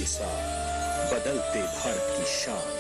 साथ बदलते भारत की शान।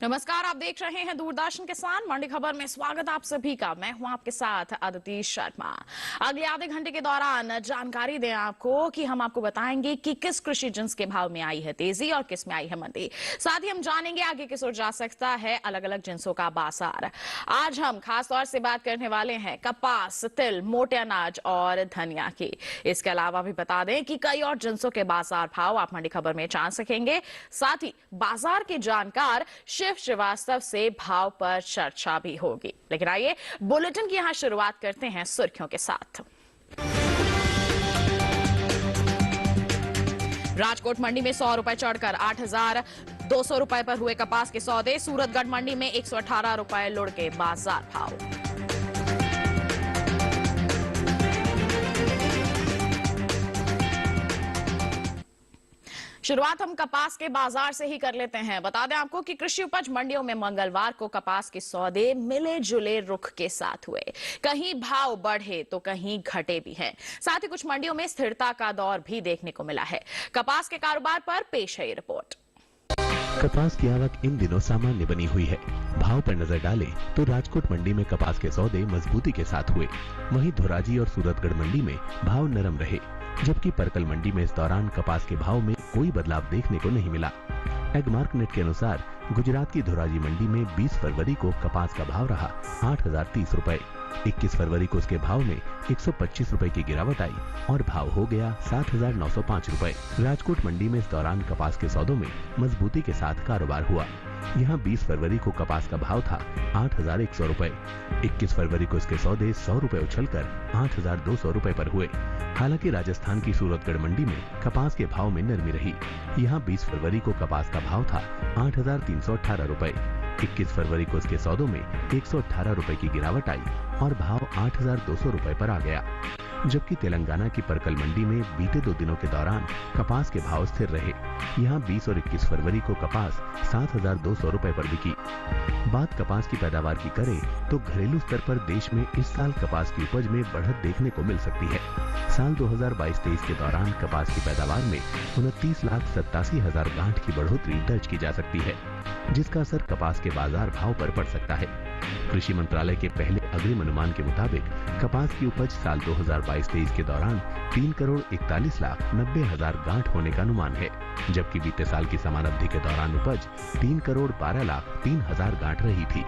नमस्कार, आप देख रहे हैं दूरदर्शन किसान मंडी खबर में स्वागत आप सभी का। मैं हूं आपके साथ अदिति शर्मा। अगले आधे घंटे के दौरान जानकारी दें आपको कि हम आपको बताएंगे कि किस कृषि जिन्स के भाव में आई है तेजी और किस में आई है मंदी। साथ ही हम जानेंगे आगे किस ओर जा सकता है अलग अलग जिन्सों का बाजार। आज हम खास तौर से बात करने वाले हैं कपास, तिल, मोटे अनाज और धनिया की। इसके अलावा भी बता दें कि कई और जिन्सों के बाजार भाव आप मंडी खबर में जान सकेंगे। साथ ही बाजार के जानकार श्रीवास्तव से भाव पर चर्चा भी होगी। लेकिन आइए बुलेटिन की यहां शुरुआत करते हैं सुर्खियों के साथ। राजकोट मंडी में 100 रुपए चढ़कर 8,200 रुपए पर हुए कपास के सौदे। सूरतगढ़ मंडी में 118 रुपए लुढ़ के बाजार भाव। शुरुआत हम कपास के बाजार से ही कर लेते हैं। बता दें आपको कि कृषि उपज मंडियों में मंगलवार को कपास के सौदे मिले जुले रुख के साथ हुए। कहीं भाव बढ़े तो कहीं घटे भी हैं। साथ ही कुछ मंडियों में स्थिरता का दौर भी देखने को मिला है। कपास के कारोबार पर पेश है ये रिपोर्ट। कपास की आवक इन दिनों सामान्य बनी हुई है। भाव पर नजर डालें तो राजकोट मंडी में कपास के सौदे मजबूती के साथ हुए। वहीं धोराजी और सूरतगढ़ मंडी में भाव नरम रहे, जबकि परकल मंडी में इस दौरान कपास के भाव में कोई बदलाव देखने को नहीं मिला। एग्मार्क नेट के अनुसार गुजरात की धोराजी मंडी में 20 फरवरी को कपास का भाव रहा 8,030 रुपए। 21 फरवरी को उसके भाव में 125 रुपए की गिरावट आई और भाव हो गया 7,905 रुपए। राजकोट मंडी में इस दौरान कपास के सौदों में मजबूती के साथ कारोबार हुआ। यहाँ 20 फरवरी को कपास का भाव था 8,100 रुपए। 21 फरवरी को इसके सौदे 100 रुपए उछलकर 8,200 रुपए पर हुए। हालांकि राजस्थान की सूरतगढ़ मंडी में कपास के भाव में नरमी रही। यहाँ 20 फरवरी को कपास का भाव था 8,318 रुपए। 21 फरवरी को इसके सौदों में 118 रुपए की गिरावट आई और भाव 8,200 रुपए पर आ गया। जबकि तेलंगाना की परकल मंडी में बीते 2 दिनों के दौरान कपास के भाव स्थिर रहे। यहाँ 20 और 21 फरवरी को कपास 7,200 रुपए पर बिकी। बात कपास की पैदावार की करें तो घरेलू स्तर पर देश में इस साल कपास की उपज में बढ़त देखने को मिल सकती है। साल 2022-23 के दौरान कपास की पैदावार में 29,87,000 गांठ की बढ़ोतरी दर्ज की जा सकती है, जिसका असर कपास के बाजार भाव पर पड़ सकता है। कृषि मंत्रालय के पहले अग्रिम अनुमान के मुताबिक कपास की उपज साल 2022-23 के दौरान 3,41,90,000 गांठ होने का अनुमान है, जबकि बीते साल की समान अवधि के दौरान उपज 3,12,03,000 गांठ रही थी।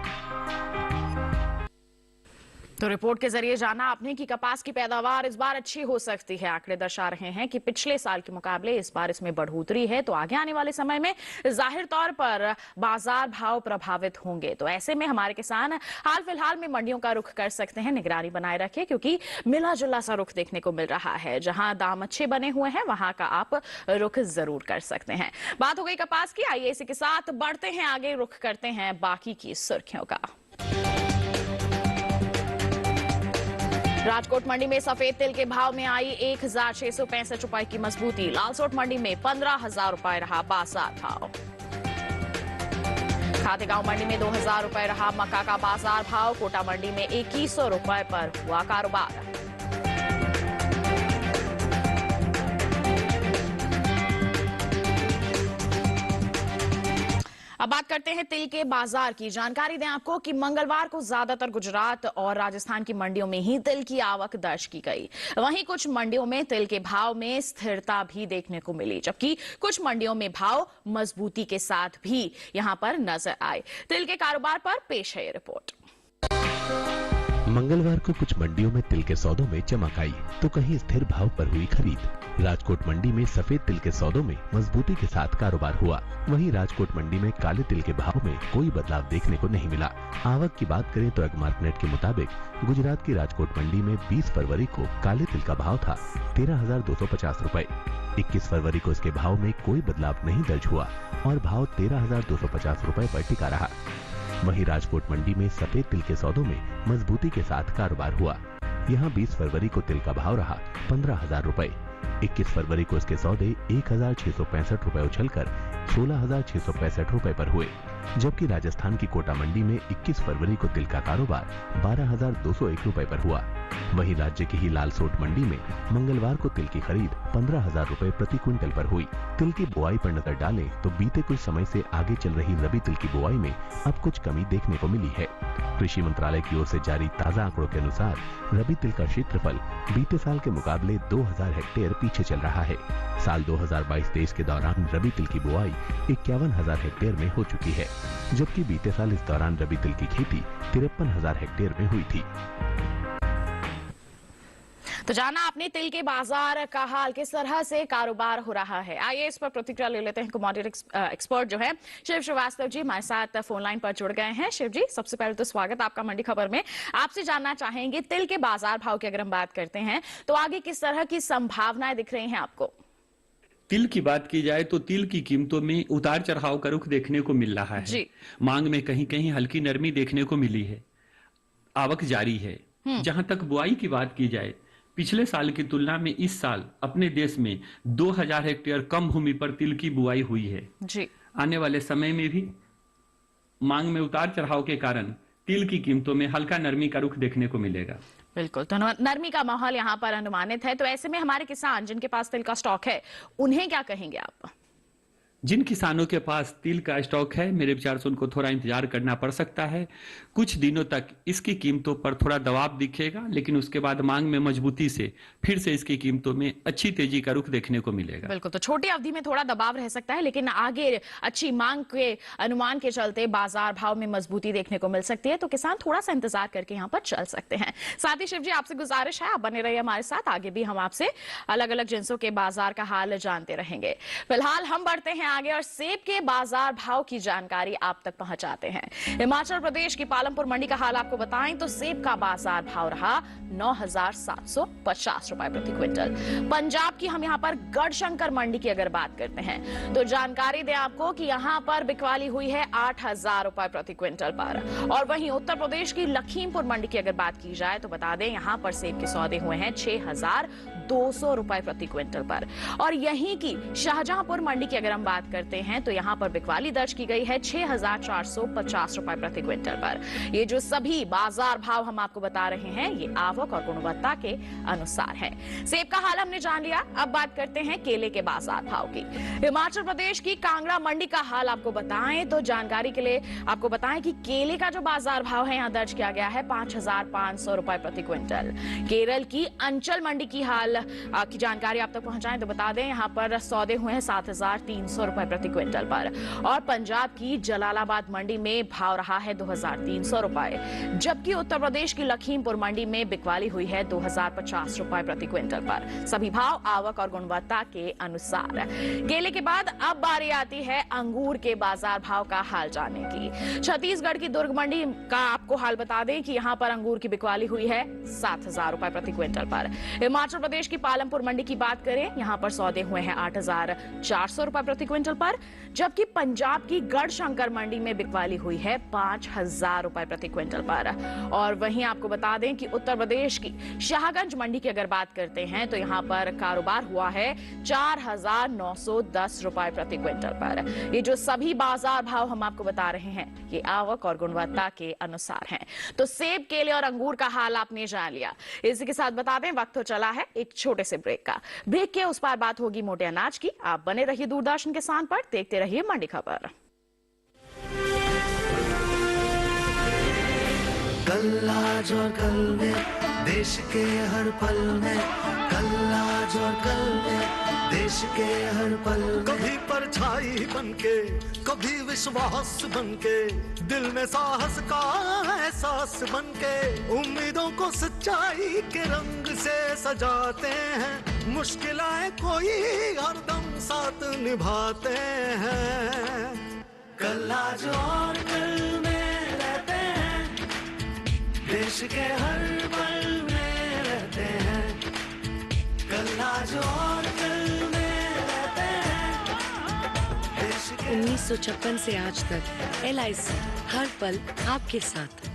तो रिपोर्ट के जरिए जाना आपने कि कपास की पैदावार इस बार अच्छी हो सकती है। आंकड़े दर्शा रहे हैं कि पिछले साल के मुकाबले इस बार इसमें बढ़ोतरी है, तो आगे आने वाले समय में जाहिर तौर पर बाजार भाव प्रभावित होंगे। तो ऐसे में हमारे किसान हाल फिलहाल में मंडियों का रुख कर सकते हैं। निगरानी बनाए रखें, क्योंकि मिला जुला सा रुख देखने को मिल रहा है। जहां दाम अच्छे बने हुए हैं वहां का आप रुख जरूर कर सकते हैं। बात हो गई कपास की, आइए इसी के साथ बढ़ते हैं आगे, रुख करते हैं बाकी की सुर्खियों का। राजकोट मंडी में सफेद तिल के भाव में आई 1,665 रुपए की मजबूती। लालसोट मंडी में 15,000 रुपए रहा बाजार भाव। खातेगांव मंडी में 2,000 रुपए रहा मक्का का बाजार भाव। कोटा मंडी में 2,100 रुपए पर हुआ कारोबार। अब बात करते हैं तिल के बाजार की। जानकारी दें आपको कि मंगलवार को ज्यादातर गुजरात और राजस्थान की मंडियों में ही तिल की आवक दर्ज की गई। वहीं कुछ मंडियों में तिल के भाव में स्थिरता भी देखने को मिली, जबकि कुछ मंडियों में भाव मजबूती के साथ भी यहां पर नजर आए। तिल के कारोबार पर पेश है ये रिपोर्ट। मंगलवार को कुछ मंडियों में तिल के सौदों में चमक आई तो कहीं स्थिर भाव पर हुई खरीद। राजकोट मंडी में सफेद तिल के सौदों में मजबूती के साथ कारोबार हुआ। वहीं राजकोट मंडी में काले तिल के भाव में कोई बदलाव देखने को नहीं मिला। आवक की बात करें तो एगमार्कनेट के मुताबिक गुजरात की राजकोट मंडी में 20 फरवरी को काले तिल का भाव था 13,250 रुपए। 21 फरवरी को इसके भाव में कोई बदलाव नहीं दर्ज हुआ और भाव 13,250 रुपए पर टिका रहा। वहीं राजकोट मंडी में सफेद तिल के सौदों में मजबूती के साथ कारोबार हुआ। यहां 20 फरवरी को तिल का भाव रहा 15,000 रुपए। 21 फरवरी को इसके सौदे 1,665 रुपए उछलकर 16,665 रुपए पर हुए, जबकि राजस्थान की कोटा मंडी में 21 फरवरी को तिल का कारोबार 12,201 रुपए पर हुआ। वहीं राज्य की ही लालसोट मंडी में मंगलवार को तिल की खरीद 15,000 रुपए प्रति क्विंटल पर हुई। तिल की बुआई पर नजर डालें तो बीते कुछ समय से आगे चल रही रबी तिल की बुआई में अब कुछ कमी देखने को मिली है। कृषि मंत्रालय की ओर से जारी ताजा आंकड़ों के अनुसार रबी तिल का क्षेत्रफल बीते साल के मुकाबले 2,000 हेक्टेयर पीछे चल रहा है। साल 2022-23 के दौरान रबी तिल की बुआई 51,000 हेक्टेयर में हो चुकी है, जबकि बीते साल इस दौरान रबी तिल की खेती 53,000 हेक्टेयर में हुई थी। तो जाना आपने तिल के बाजार का हाल, किस तरह से कारोबार हो रहा है। आइए इस पर प्रतिक्रिया ले लेते हैं। कमोडिटी एक्सपर्ट जो है शिव श्रीवास्तव जी हमारे साथ फोन लाइन पर जुड़ गए हैं। शिव जी, सबसे पहले तो स्वागत आपका मंडी खबर में। आपसे जानना चाहेंगे तिल के बाजार भाव की अगर हम बात करते हैं तो आगे किस तरह की संभावनाएं दिख रही हैं आपको। तिल की बात की जाए तो तिल की कीमतों में उतार चढ़ाव का रुख देखने को मिल रहा है जी। मांग में कहीं कहीं हल्की नरमी देखने को मिली है। आवक जारी है। जहां तक बुआई की बात की जाए, पिछले साल की तुलना में इस साल अपने देश में 2,000 हेक्टेयर कम भूमि पर तिल की बुआई हुई है जी। आने वाले समय में भी मांग में उतार चढ़ाव के कारण तिल की कीमतों में हल्का नरमी का रुख देखने को मिलेगा। बिल्कुल, तो नरमी का माहौल यहाँ पर अनुमानित है। तो ऐसे में हमारे किसान जिनके पास तिल का स्टॉक है उन्हें क्या कहेंगे आप। जिन किसानों के पास तिल का स्टॉक है, मेरे विचार से उनको थोड़ा इंतजार करना पड़ सकता है। कुछ दिनों तक इसकी कीमतों पर थोड़ा दबाव दिखेगा, लेकिन उसके बाद मांग में मजबूती से फिर से इसकी कीमतों में अच्छी तेजी का रुख देखने को मिलेगा। बिल्कुल, तो छोटी अवधि में थोड़ा दबाव रह सकता है, लेकिन आगे अच्छी मांग के अनुमान के चलते बाजार भाव में मजबूती देखने को मिल सकती है। तो किसान थोड़ा सा इंतजार करके यहाँ पर चल सकते हैं। साथ ही शिव जी, आपसे गुजारिश है आप बने रहिए हमारे साथ, आगे भी हम आपसे अलग अलग जिन्सों के बाजार का हाल जानते रहेंगे। फिलहाल हम बढ़ते हैं आगे और सेब के बाजार भाव की जानकारी आप तक पहुंचाते हैं। हिमाचल प्रदेश की पालमपुर मंडी का हाल आपको बताएं तो सेब का बाजार भाव रहा 9,750 रुपए प्रति क्विंटल। पंजाब की हम यहां पर गढ़शंकर मंडी की अगर बात करते हैं तो जानकारी दें आपको कि यहां पर बिकवाली हुई है 8,000 रुपए प्रति क्विंटल पर। और वहीं उत्तर प्रदेश की लखीमपुर मंडी की अगर बात की जाए तो बता दें यहां पर सेब के सौदे हुए हैं 6,200 रुपए प्रति क्विंटल पर। और यहीं की शाहजहांपुर मंडी की अगर हम बात करते हैं तो यहां पर बिकवाली दर्ज की गई है 6,450 रुपए प्रति क्विंटल पर। ये जो सभी बाजार भाव हम आपको बता रहे हैं ये आवक और गुणवत्ता के अनुसार है। सेब का हाल हमने जान लिया, अब बात करते हैं केले के बाजार भाव की। हिमाचल प्रदेश की कांगड़ा मंडी का हाल आपको बताएं तो जानकारी के लिए आपको बताएं कि केले का जो बाजार भाव है यहां दर्ज किया गया है 5,500 रुपए प्रति क्विंटल। केरल की अंचल मंडी की हाल की जानकारी आप तक पहुंचाएं तो बता दें यहां पर सौदे हुए हैं 7,300 रुपए प्रति क्विंटल पर। और पंजाब की जलालाबाद मंडी में भाव रहा है 2,300 रुपए, जबकि उत्तर प्रदेश की लखीमपुर मंडी में बिकवाली हुई है 2,050 रुपए प्रति क्विंटल पर। सभी भाव आवक और गुणवत्ता के अनुसार। केले के बाद अब बारी आती है अंगूर के बाजार भाव का हाल जानने की। छत्तीसगढ़ की दुर्ग मंडी का आपको हाल बता दें कि यहां पर अंगूर की बिकवाली हुई है 7,000 रुपए प्रति क्विंटल पर। हिमाचल प्रदेश की पालमपुर मंडी की बात करें यहां पर सौदे हुए हैं 8,400 रुपए प्रति क्विंटल पर, जबकि पंजाब की गढ़शंकर मंडी में बिकवाली हुई है 5,000 रुपए प्रति क्विंटल पर। और वहीं आपको बता दें कि उत्तर प्रदेश की शाहगंज मंडी की अगर बात करते हैं तो यहां पर कारोबार हुआ है 4,910 रुपए प्रति क्विंटल पर। ये जो सभी बाजार भाव हम आपको बता रहे हैं ये आवक और गुणवत्ता के अनुसार हैं। तो सेब, केले और अंगूर का हाल आपने जान लिया। इसी के साथ बता दें वक्त तो चला है एक छोटे से ब्रेक का। ब्रेक के उस पार बात होगी मोटे अनाज की। आप बने रहिए दूरदर्शन किसान पर, देखते रहिए मंडी खबर। कल आज और कल में देश के हर पल में कल आज आज और कल देश के हर पल, कभी परछाई बनके, कभी विश्वास बनके, दिल में साहस का एहसास बनके, उम्मीदों को सच्चाई के रंग से सजाते हैं, मुश्किलें कोई हरदम साथ निभाते हैं। कल आज और कल में रहते हैं, देश के हर पल में रहते हैं, कल आज और कल में रहते हैं, देश के 1956 से आज तक LIC हर पल आपके साथ।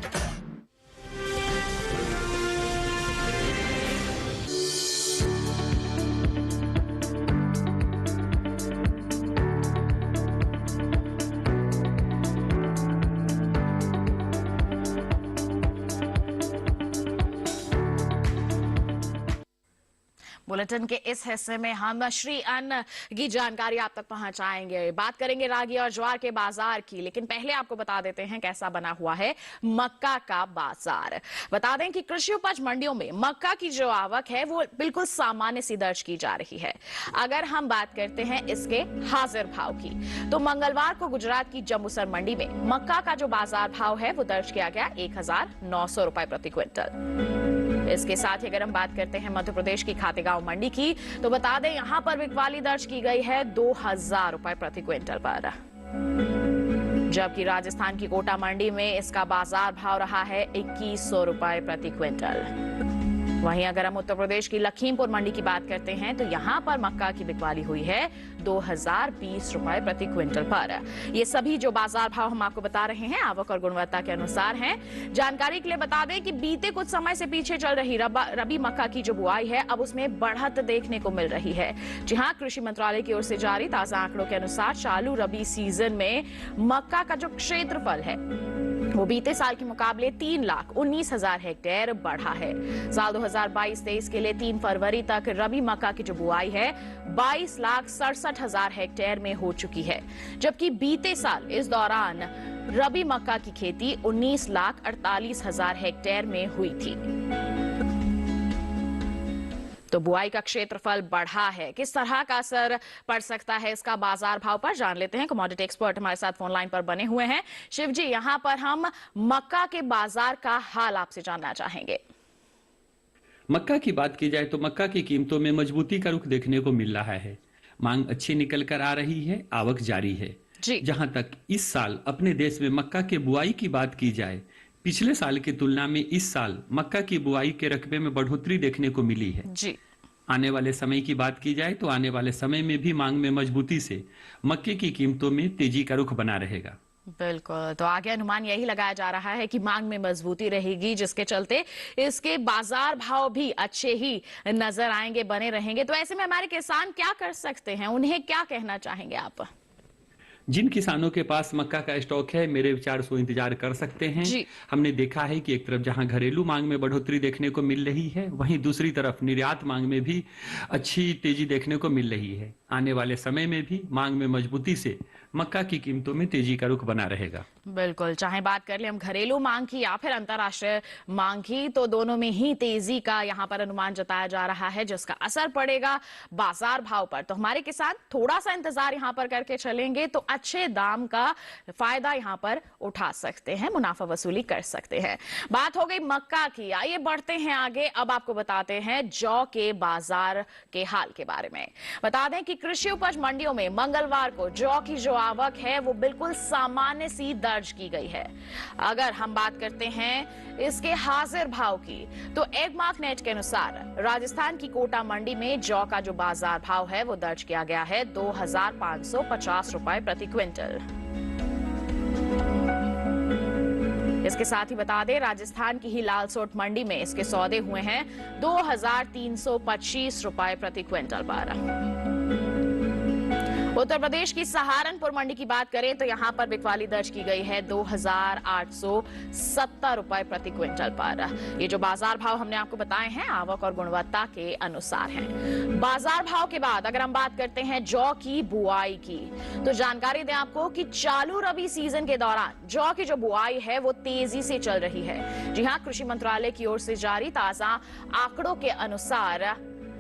बुलेटिन के इस हिस्से में हम श्री अन्न की जानकारी आप तक पहुंचाएंगे। बात करेंगे रागी और ज्वार के बाजार की, लेकिन पहले आपको बता देते हैं कैसा बना हुआ है मक्का का बाजार। बता दें कि कृषि उपज मंडियों में मक्का की जो आवक है वो बिल्कुल सामान्य सी दर्ज की जा रही है। अगर हम बात करते हैं इसके हाजिर भाव की, तो मंगलवार को गुजरात की जम्बूसर मंडी में मक्का का जो बाजार भाव है वो दर्ज किया गया 1900 रुपए प्रति क्विंटल। इसके साथ ही अगर हम बात करते हैं मध्य प्रदेश की खातेगांव मंडी की, तो बता दें यहां पर बिकवाली दर्ज की गई है 2000 रुपए प्रति क्विंटल पर, जबकि राजस्थान की कोटा मंडी में इसका बाजार भाव रहा है 2100 रुपए प्रति क्विंटल। वहीं अगर हम उत्तर प्रदेश की लखीमपुर मंडी की बात करते हैं, तो यहां पर मक्का की बिकवाली हुई है 2020 रुपए प्रति क्विंटल पर। ये सभी जो बाजार भाव हम आपको बता रहे हैं आवक और गुणवत्ता के अनुसार हैं। जानकारी के लिए बता दें कि बीते कुछ समय से पीछे चल रही रबी मक्का की जो बुआई है अब उसमें बढ़त देखने को मिल रही है। जी हां, कृषि मंत्रालय की ओर से जारी ताजा आंकड़ों के अनुसार चालू रबी सीजन में मक्का का जो क्षेत्रफल है वो बीते साल के मुकाबले 3,19,000 हेक्टेयर बढ़ा है। साल 2022-23 के लिए 3 फरवरी तक रबी मक्का की जो बुआई है 22,67,000 हेक्टेयर में हो चुकी है, जबकि बीते साल इस दौरान रबी मक्का की खेती 19,48,000 हेक्टेयर में हुई थी। तो बुआई का क्षेत्रफल बढ़ा है, किस तरह का असर पड़ सकता है इसका बाजार भाव पर, जान लेते हैं। कमोडिटी एक्सपर्ट हमारे साथ फोन लाइन पर बने हुए हैं। शिव जी, यहां पर हम मक्का के बाजार का हाल आपसे जानना चाहेंगे। मक्का की बात की जाए तो मक्का की कीमतों में मजबूती का रुख देखने को मिल रहा है। मांग अच्छी निकल कर आ रही है, आवक जारी है जी। जहां तक इस साल अपने देश में मक्का के बुआई की बात की जाए, पिछले साल की तुलना में इस साल मक्का की बुआई के रकबे में बढ़ोतरी देखने को मिली है जी। आने वाले समय की बात की जाए तो आने वाले समय में भी मांग में मजबूती से मक्के की कीमतों में तेजी का रुख बना रहेगा। बिल्कुल, तो आगे अनुमान यही लगाया जा रहा है कि मांग में मजबूती रहेगी, जिसके चलते इसके बाजार भाव भी अच्छे ही नजर आएंगे, बने रहेंगे। तो ऐसे में हमारे किसान क्या कर सकते हैं, उन्हें क्या कहना चाहेंगे आप? जिन किसानों के पास मक्का का स्टॉक है मेरे विचार से इंतजार कर सकते हैं। हमने देखा है कि एक तरफ जहां घरेलू मांग में बढ़ोतरी देखने को मिल रही है, वहीं दूसरी तरफ निर्यात मांग में भी अच्छी तेजी देखने को मिल रही है। आने वाले समय में भी मांग में मजबूती से मक्का की कीमतों में तेजी का रुख बना रहेगा। बिल्कुल, चाहे बात कर ले हम घरेलू मांग की या फिर अंतर्राष्ट्रीय मांग की, तो दोनों में ही तेजी का यहाँ पर अनुमान जताया जा रहा है, जिसका असर पड़ेगा बाजार भाव पर। तो हमारे किसान थोड़ा सा इंतजार यहाँ पर करके चलेंगे तो अच्छे दाम का फायदा यहाँ पर उठा सकते हैं, मुनाफा वसूली कर सकते हैं। बात हो गई मक्का की, आइए बढ़ते हैं आगे। अब आपको बताते हैं जौ के बाजार के हाल के बारे में। बता दें कि कृषि उपज मंडियों में मंगलवार को जौ की जो आवक है वो बिल्कुल सामान्य सी दर्ज की गई है। अगर हम बात करते हैं इसके हाजिर भाव की, तो एगमार्क नेट के अनुसार राजस्थान की कोटा मंडी में जौ का जो बाजार भाव है वो दर्ज किया गया है 2,550 रुपए प्रति क्विंटल। इसके साथ ही बता दें राजस्थान की ही लालसोट मंडी में इसके सौदे हुए हैं 2,325 रुपए प्रति क्विंटल पर। उत्तर प्रदेश की सहारनपुर मंडी की बात करें तो यहां पर बिकवाली दर्ज की गई है 2,870 रुपए प्रति क्विंटल पर। ये जो बाजार भाव हमने आपको बताए हैं आवक और गुणवत्ता के अनुसार हैं। बाजार भाव के बाद अगर हम बात करते हैं जौ की बुआई की, तो जानकारी दें आपको कि चालू रबी सीजन के दौरान जौ की जो बुआई है वो तेजी से चल रही है। जी हां, कृषि मंत्रालय की ओर से जारी ताजा आंकड़ों के अनुसार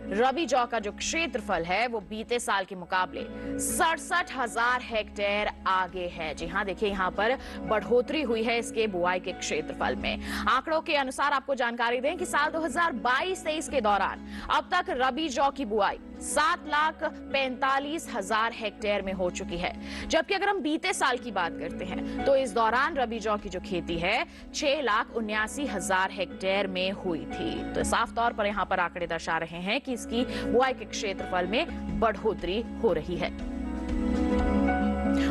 रबी जौ का जो क्षेत्रफल है वो बीते साल के मुकाबले 67,000 हेक्टेयर आगे है। जी हाँ, देखिए यहाँ पर बढ़ोतरी हुई है इसके बुआई के क्षेत्रफल में। आंकड़ों के अनुसार आपको जानकारी दें कि साल 2022-23 के दौरान अब तक रबी जौ की बुआई 7,45,000 हेक्टेयर में हो चुकी है, जबकि अगर हम बीते साल की बात करते हैं तो इस दौरान रबी जौ की जो खेती है 6,79,000 हेक्टेयर में हुई थी। तो साफ तौर पर यहाँ पर आंकड़े दर्शा रहे हैं कि इसकी बुआई के क्षेत्रफल में बढ़ोतरी हो रही है।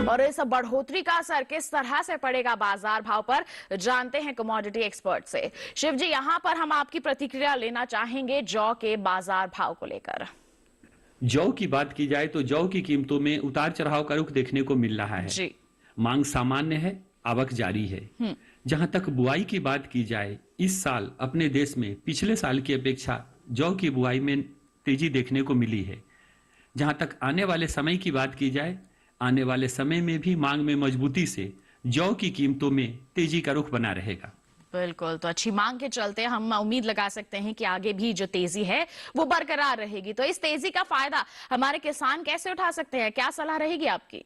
और इस बढ़ोतरी का असर किस तरह से पड़ेगा बाजार भाव पर, जानते हैं कमोडिटी एक्सपर्ट से। शिव जी, यहाँ पर हम आपकी प्रतिक्रिया लेना चाहेंगे जौ के बाजार भाव को लेकर। जौ की बात की जाए तो जौ की कीमतों में उतार चढ़ाव का रुख देखने को मिल रहा है जी। मांग सामान्य है, आवक जारी है। जहां तक बुआई की बात की जाए, इस साल अपने देश में पिछले साल की अपेक्षा जौ की बुआई में तेजी देखने को मिली है। जहां तक आने वाले समय की बात की जाए, आने वाले समय में भी मांग में मजबूती से जौ की कीमतों में तेजी का रुख बना रहेगा। बिल्कुल, तो अच्छी मांग के चलते हम उम्मीद लगा सकते हैं कि आगे भी जो तेजी है वो बरकरार रहेगी। तो इस तेजी का फायदा हमारे किसान कैसे उठा सकते हैं, क्या सलाह रहेगी आपकी?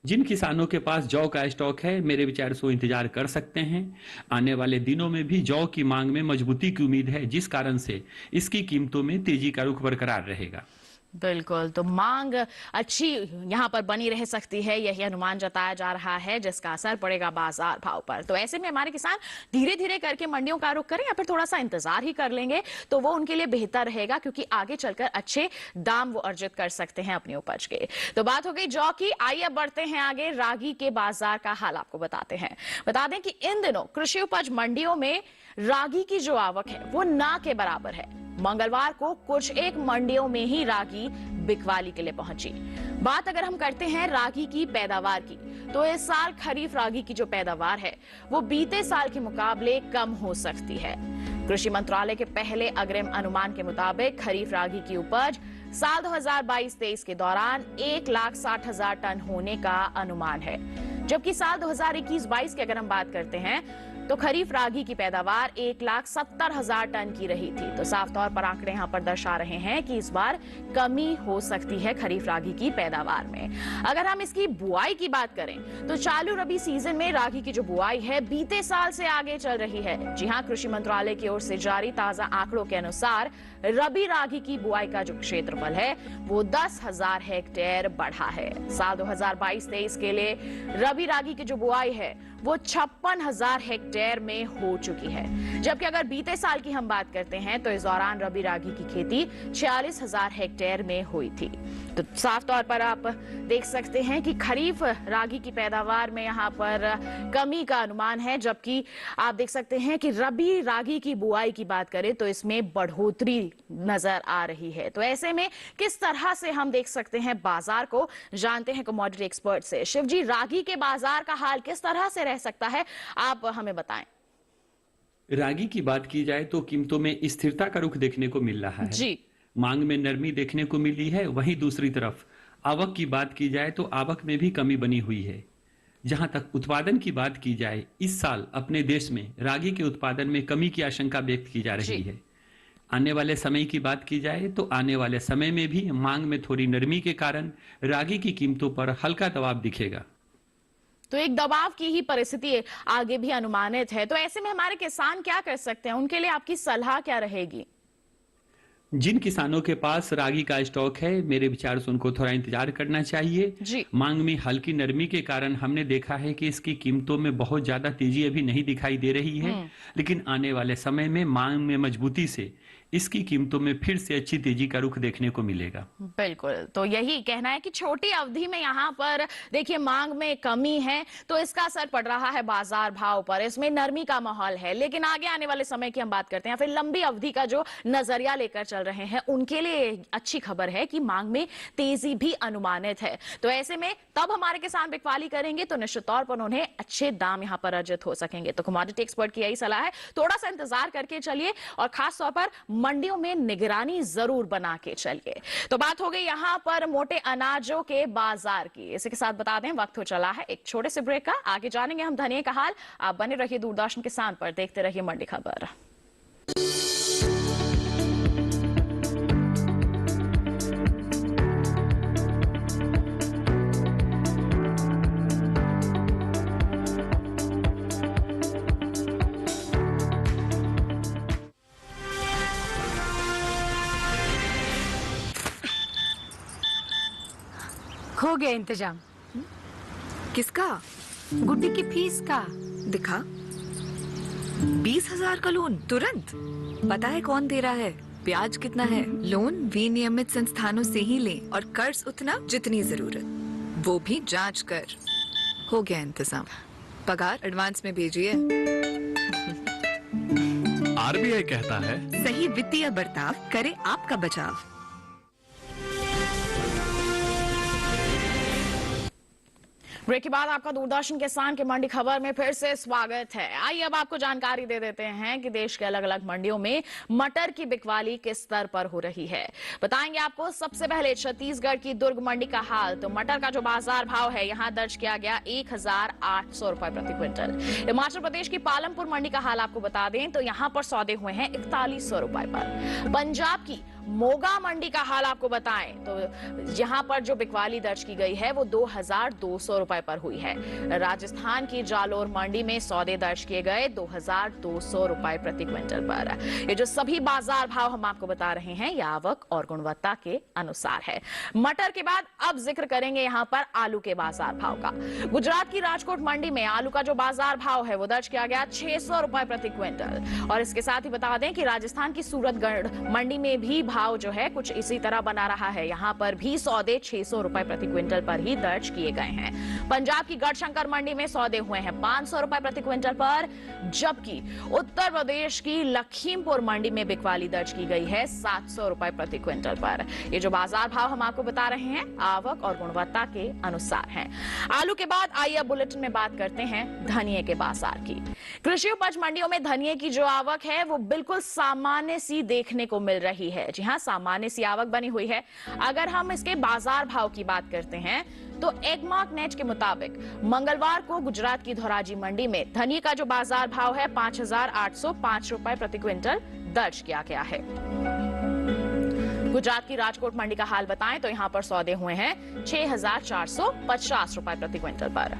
जिन किसानों के पास जौ का स्टॉक है, मेरे विचार से वो इंतजार कर सकते हैं। आने वाले दिनों में भी जौ की मांग में मजबूती की उम्मीद है, जिस कारण से इसकी कीमतों में तेजी का रुख बरकरार रहेगा। बिल्कुल, तो मांग अच्छी यहाँ पर बनी रह सकती है, यही अनुमान जताया जा रहा है, जिसका असर पड़ेगा बाजार भाव पर। तो ऐसे में हमारे किसान धीरे धीरे करके मंडियों का रुख करें या फिर थोड़ा सा इंतजार ही कर लेंगे तो वो उनके लिए बेहतर रहेगा, क्योंकि आगे चलकर अच्छे दाम वो अर्जित कर सकते हैं अपनी उपज के। तो बात हो गई जौ की, आइए अब बढ़ते हैं आगे। रागी के बाजार का हाल आपको बताते हैं। बता दें कि इन दिनों कृषि उपज मंडियों में रागी की जो आवक है वो ना के बराबर है। मंगलवार को कुछ एक मंडियों में ही रागी बिकवाली के लिए पहुंची। बात अगर हम करते हैं रागी की पैदावार की, तो इस साल खरीफ रागी की जो पैदावार है वो बीते साल के मुकाबले कम हो सकती है। कृषि मंत्रालय के पहले अग्रिम अनुमान के मुताबिक खरीफ रागी की उपज साल 2022-23 के दौरान 1,60,000 टन होने का अनुमान है, जबकि साल 2021-22 की अगर हम बात करते हैं तो खरीफ रागी की पैदावार 1,70,000 टन की रही थी। तो साफ तौर पर आंकड़े यहाँ पर दर्शा रहे हैं कि इस बार कमी हो सकती है खरीफ रागी की पैदावार में। अगर हम इसकी बुआई की बात करें तो चालू रबी सीजन में रागी की जो बुआई है बीते साल से आगे चल रही है। जी हाँ, कृषि मंत्रालय की ओर से जारी ताजा आंकड़ों के अनुसार रबी रागी की बुआई का जो क्षेत्रफल है वो 10,000 हेक्टेयर बढ़ा है। साल 2022-23 के लिए रबी रागी की जो बुआई है वो 56,000 हेक्टेयर में हो चुकी है, जबकि अगर बीते साल की हम बात करते हैं तो इस दौरान रबी रागी की खेती 46,000 हेक्टेयर में हुई थी। तो साफ तौर पर आप देख सकते हैं कि खरीफ रागी की पैदावार में यहाँ पर कमी का अनुमान है, जबकि आप देख सकते हैं कि रबी रागी की बुआई की बात करें तो इसमें बढ़ोतरी नजर आ रही है। तो ऐसे में किस तरह से हम देख सकते हैं बाजार को, जानते हैं कमोडिटी एक्सपर्ट से। शिव जी, रागी के बाजार का हाल किस तरह से रह सकता है, आप हमें बताएं। रागी की बात की जाए तो कीमतों में स्थिरता का रुख देखने को मिल रहा है जी। मांग में नरमी देखने को मिली है। वहीं दूसरी तरफ आवक की बात की जाए तो आवक में भी कमी बनी हुई है। जहां तक उत्पादन की बात की जाए, इस साल अपने देश में रागी के उत्पादन में कमी की आशंका व्यक्त की जा रही है। आने वाले समय की बात की जाए तो आने वाले समय में भी मांग में थोड़ी नरमी के कारण रागी की कीमतों पर हल्का दबाव दिखेगा। तो एक दबाव की ही परिस्थिति आगे भी अनुमानित है। तो ऐसे में हमारे किसान क्या कर सकते हैं, उनके लिए आपकी सलाह क्या रहेगी? जिन किसानों के पास रागी का स्टॉक है, मेरे विचार से उनको थोड़ा इंतजार करना चाहिए। जी। मांग में हल्की नरमी के कारण हमने देखा है कि इसकी कीमतों में बहुत ज्यादा तेजी अभी नहीं दिखाई दे रही है, लेकिन आने वाले समय में मांग में मजबूती से इसकी कीमतों में फिर से अच्छी तेजी का रुख देखने को मिलेगा। बिल्कुल, तो यही कहना है कि छोटी अवधि में यहाँ पर देखिए मांग में कमी है तो इसका असर पड़ रहा है बाजार भाव पर, इसमें नरमी का माहौल है। लेकिन आगे आने वाले समय की हम बात करते हैं, फिर लंबी अवधि का जो नजरिया लेकर चल रहे हैं उनके लिए अच्छी खबर है कि मांग में तेजी भी अनुमानित है। तो ऐसे में तब हमारे किसान बिकवाली करेंगे तो निश्चित तौर पर उन्हें अच्छे दाम यहाँ पर अर्जित हो सकेंगे। तो कमोडिटी एक्सपर्ट की यही सलाह है, थोड़ा सा इंतजार करके चलिए और खास तौर पर मंडियों में निगरानी जरूर बना के चलिए। तो बात हो गई यहाँ पर मोटे अनाजों के बाजार की। इसी के साथ बता दें वक्त हो चला है एक छोटे से ब्रेक का, आगे जानेंगे हम धनिये का हाल। आप बने रहिए दूरदर्शन किसान पर, देखते रहिए मंडी खबर। हो गया इंतजाम। किसका? गुड्डी की फीस का। दिखा। 20,000 का लोन तुरंत। पता है कौन दे रहा है, ब्याज कितना है? लोन विनियमित संस्थानों से ही लें और कर्ज उतना जितनी जरूरत, वो भी जांच कर। हो गया इंतजाम। पगार एडवांस में भेजिए। आरबीआई कहता है, सही वित्तीय बर्ताव करे आपका बचाव। ब्रेक के बाद आपका दूरदर्शन किसान के मंडी खबर में फिर से स्वागत है। आइए अब आपको जानकारी दे देते हैं कि देश के अलग अलग मंडियों में मटर की बिकवाली किस स्तर पर हो रही है। बताएंगे आपको सबसे पहले छत्तीसगढ़ की दुर्ग मंडी का हाल। तो मटर का जो बाजार भाव है यहाँ दर्ज किया गया 1,800 रुपए प्रति क्विंटल। हिमाचल प्रदेश की पालमपुर मंडी का हाल आपको बता दें तो यहाँ पर सौदे हुए हैं 4100 रुपए पर। पंजाब की मोगा मंडी का हाल आपको बताएं तो यहाँ पर जो बिकवाली दर्ज की गई है वो 2,200 रुपए पर हुई है। राजस्थान की जालोर मंडी में सौदे दर्ज किए गए 2,200 रुपए प्रति क्विंटल पर। ये जो सभी बाजार भाव हम आपको बता रहे हैं ये आवक और गुणवत्ता के अनुसार है। मटर के बाद अब जिक्र करेंगे यहाँ पर आलू के बाजार भाव का। गुजरात की राजकोट मंडी में आलू का जो बाजार भाव है वो दर्ज किया गया 600 रुपए प्रति क्विंटल। और इसके साथ ही बता दें कि राजस्थान की सूरतगढ़ मंडी में भी भाव जो है कुछ इसी तरह बना रहा है। यहाँ पर भी सौदे 600 रुपए प्रति क्विंटल पर ही दर्ज किए गए हैं। पंजाब की गढ़शंकर मंडी में सौदे हुए हैं 500 रुपए प्रति क्विंटल पर, जबकि उत्तर प्रदेश की लखीमपुर मंडी में बिकवाली दर्ज की गई है 700 रुपए प्रति क्विंटल पर। ये जो बाजार भाव हम आपको बता रहे हैं आवक और गुणवत्ता के अनुसार हैं। आलू के बाद आइए बुलेटिन में बात करते हैं धनिये के बाजार की। कृषि उपज मंडियों में धनिये की जो आवक है वो बिल्कुल सामान्य सी देखने को मिल रही है। जी हाँ, सामान्य सी आवक बनी हुई है। अगर हम इसके बाजार भाव की बात करते हैं तो एगमार्क नेट के मुताबिक मंगलवार को गुजरात की धोराजी मंडी में धनिये का जो बाजार भाव है 5,805 रुपए प्रति क्विंटल दर्ज किया गया है। गुजरात की राजकोट मंडी का हाल बताएं तो यहां पर सौदे हुए हैं 6,450 रुपए प्रति क्विंटल पर,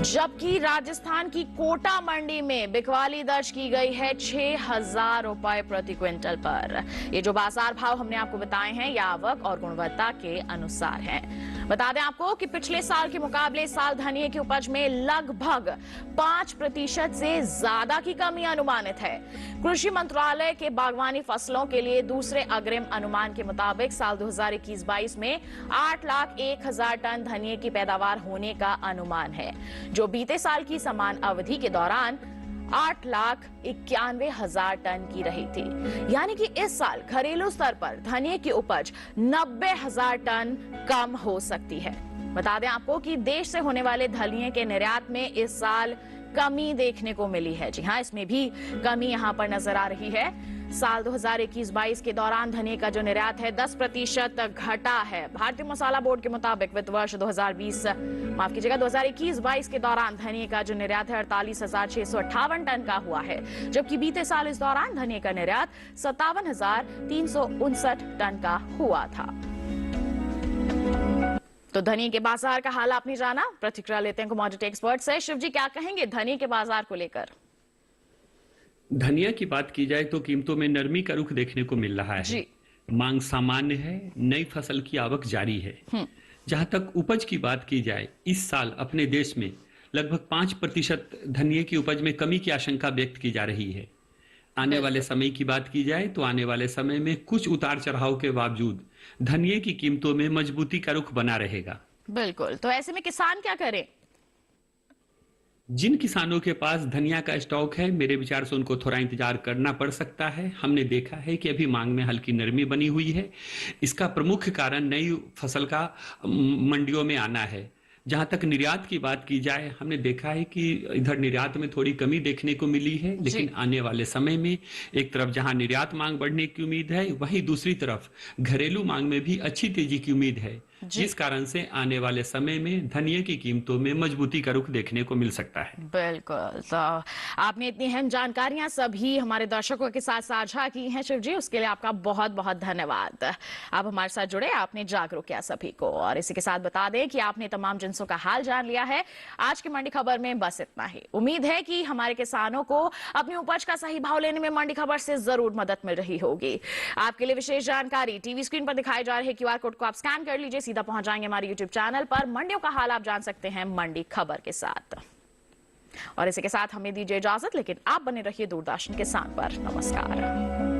जबकि राजस्थान की कोटा मंडी में बिकवाली दर्ज की गई है 6,000 रुपए प्रति क्विंटल पर। ये जो बाजार भाव हमने आपको बताए हैं ये आवक और गुणवत्ता के अनुसार हैं। बता दें आपको कि पिछले साल के मुकाबले इस साल धनिये की उपज में लगभग 5% से ज्यादा की कमी अनुमानित है। कृषि मंत्रालय के बागवानी फसलों के लिए दूसरे अग्रिम अनुमान के मुताबिक साल 2021-22 में 8,01,000 टन धनिये की पैदावार होने का अनुमान है, जो बीते साल की समान अवधि के दौरान 8,91,000 टन की रही थी। यानी कि इस साल घरेलू स्तर पर धनिये की उपज 90,000 टन कम हो सकती है। बता दें आपको कि देश से होने वाले धनिये के निर्यात में इस साल कमी देखने को मिली है। जी हाँ, इसमें भी कमी यहाँ पर नजर आ रही है। साल 2021-22 के दौरान धनिये का जो निर्यात है 10% घटा है। भारतीय मसाला बोर्ड के मुताबिक वित्त वर्ष 2021-22 के दौरान धनिये का जो निर्यात है 48,658 टन का हुआ है, जबकि बीते साल इस दौरान धनिये का निर्यात 57,359 टन का हुआ था। तो धनिये के बाजार का हाल आपने जाना। प्रतिक्रिया लेते हैं कमोडिटी एक्सपर्ट से। शिव जी, क्या कहेंगे धनिये के बाजार को लेकर? धनिया की बात की जाए तो कीमतों में नरमी का रुख देखने को मिल रहा है जी। मांग सामान्य है, नई फसल की आवक जारी है। जहां तक उपज की बात की जाए, इस साल अपने देश में लगभग 5% धनिये की उपज में कमी की आशंका व्यक्त की जा रही है। आने वाले समय की बात की जाए तो आने वाले समय में कुछ उतार चढ़ाव के बावजूद धनिये की कीमतों में मजबूती का रुख बना रहेगा। बिल्कुल। तो ऐसे में किसान क्या करें? जिन किसानों के पास धनिया का स्टॉक है, मेरे विचार से उनको थोड़ा इंतजार करना पड़ सकता है। हमने देखा है कि अभी मांग में हल्की नरमी बनी हुई है। इसका प्रमुख कारण नई फसल का मंडियों में आना है। जहां तक निर्यात की बात की जाए, हमने देखा है कि इधर निर्यात में थोड़ी कमी देखने को मिली है, लेकिन आने वाले समय में एक तरफ जहां निर्यात मांग बढ़ने की उम्मीद है, वहीं दूसरी तरफ घरेलू मांग में भी अच्छी तेजी की उम्मीद है। जिस कारण से आने वाले समय में धनिये की कीमतों में मजबूती का रुख देखने को मिल सकता है। बिल्कुल, तो आपने इतनी अहम जानकारियां सभी हमारे दर्शकों के साथ साझा की हैं शिव जी, उसके लिए आपका बहुत बहुत धन्यवाद। आप हमारे साथ जुड़े, आपने जागरूक किया सभी को। और इसी के साथ बता दें कि आपने तमाम जिन्सों का हाल जान लिया है। आज की मंडी खबर में बस इतना ही। उम्मीद है कि हमारे किसानों को अपनी उपज का सही भाव लेने में मंडी खबर से जरूर मदद मिल रही होगी। आपके लिए विशेष जानकारी टीवी स्क्रीन पर दिखाई जा रहे QR कोड को आप स्कैन कर लीजिए, सीधा पहुंच जाएंगे हमारे YouTube चैनल पर। मंडियों का हाल आप जान सकते हैं मंडी खबर के साथ। और इसी के साथ हमें दीजिए इजाजत, लेकिन आप बने रहिए दूरदर्शन किसान पर। नमस्कार।